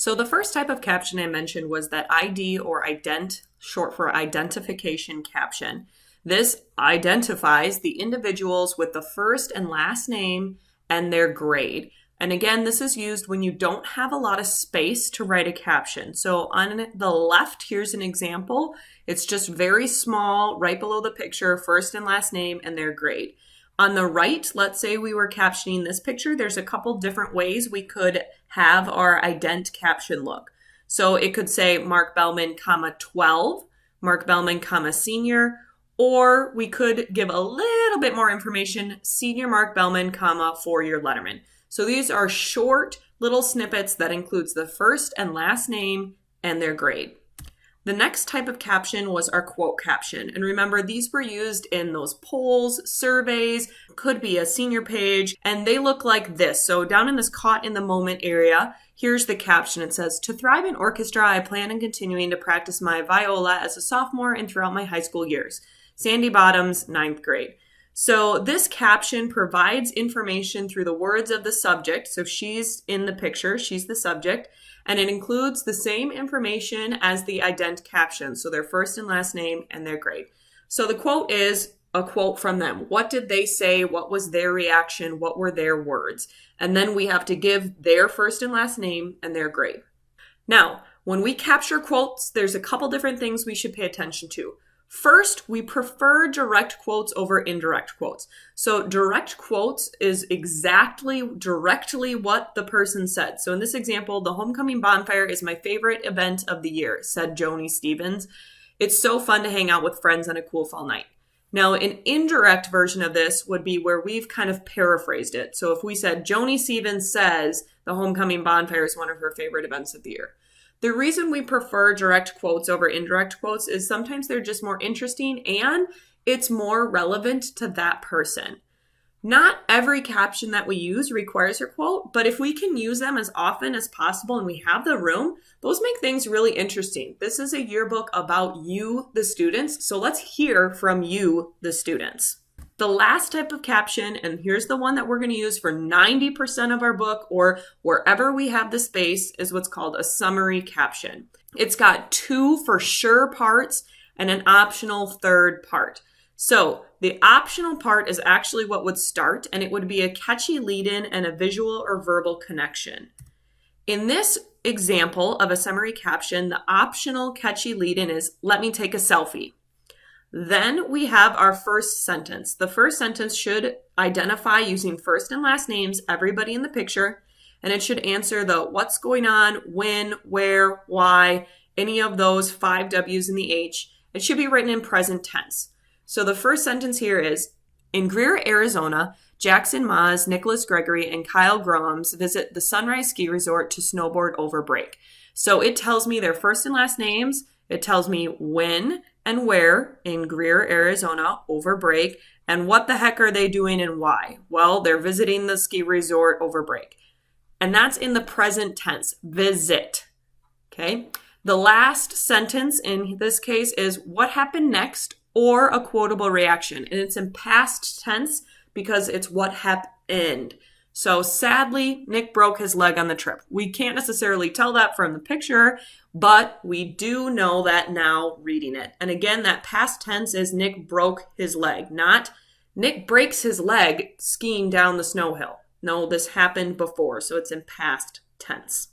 So the first type of caption I mentioned was that ID or ident, short for identification caption. This identifies the individuals with the first and last name and their grade. And again, this is used when you don't have a lot of space to write a caption. So on the left, here's an example. It's just very small, right below the picture, first and last name and their grade. On the right, let's say we were captioning this picture. There's a couple different ways we could have our ident caption look. So it could say Mark Bellman, comma 12, Mark Bellman, comma senior, or we could give a little bit more information, senior Mark Bellman, comma 4-year letterman. So these are short little snippets that includes the first and last name and their grade. The next type of caption was our quote caption. And remember, these were used in those polls, surveys, could be a senior page, and they look like this. So down in this caught in the moment area, here's the caption. It says, "To thrive in orchestra, I plan on continuing to practice my viola as a sophomore and throughout my high school years. Sandy Bottoms, 9th grade." So this caption provides information through the words of the subject. So she's in the picture, she's the subject, and it includes the same information as the ident caption. So their first and last name and their grade. So the quote is a quote from them. What did they say? What was their reaction? What were their words? And then we have to give their first and last name and their grade. Now, when we capture quotes, there's a couple different things we should pay attention to. First, we prefer direct quotes over indirect quotes. So direct quotes is directly what the person said. So in this example, the homecoming bonfire is my favorite event of the year, said Joni Stevens. It's so fun to hang out with friends on a cool fall night. Now, an indirect version of this would be where we've kind of paraphrased it. So if we said, Joni Stevens says the homecoming bonfire is one of her favorite events of the year. The reason we prefer direct quotes over indirect quotes is sometimes they're just more interesting and it's more relevant to that person. Not every caption that we use requires a quote, but if we can use them as often as possible and we have the room, those make things really interesting. This is a yearbook about you, the students, so let's hear from you, the students. The last type of caption, and here's the one that we're going to use for 90% of our book or wherever we have the space, is what's called a summary caption. It's got 2 for sure parts and an optional third part. So the optional part is actually what would start, and it would be a catchy lead-in and a visual or verbal connection. In this example of a summary caption, the optional catchy lead-in is, "Let me take a selfie." Then we have our first sentence. The first sentence should identify using first and last names everybody in the picture, and it should answer the what's going on, when, where, why, any of those 5 W's and the H. It should be written in present tense. So the first sentence here is, in Greer, Arizona, Jackson Maas, Nicholas Gregory, and Kyle Groms visit the Sunrise Ski Resort to snowboard over break. So it tells me their first and last names. It tells me when and where in Greer, Arizona over break, and what the heck are they doing and why? Well, they're visiting the ski resort over break. And that's in the present tense, visit. Okay. The last sentence in this case is what happened next or a quotable reaction. And it's in past tense because it's what happened. So sadly, Nick broke his leg on the trip. We can't necessarily tell that from the picture, but we do know that now reading it. And again, that past tense is Nick broke his leg, not Nick breaks his leg skiing down the snow hill. No, this happened before, so it's in past tense.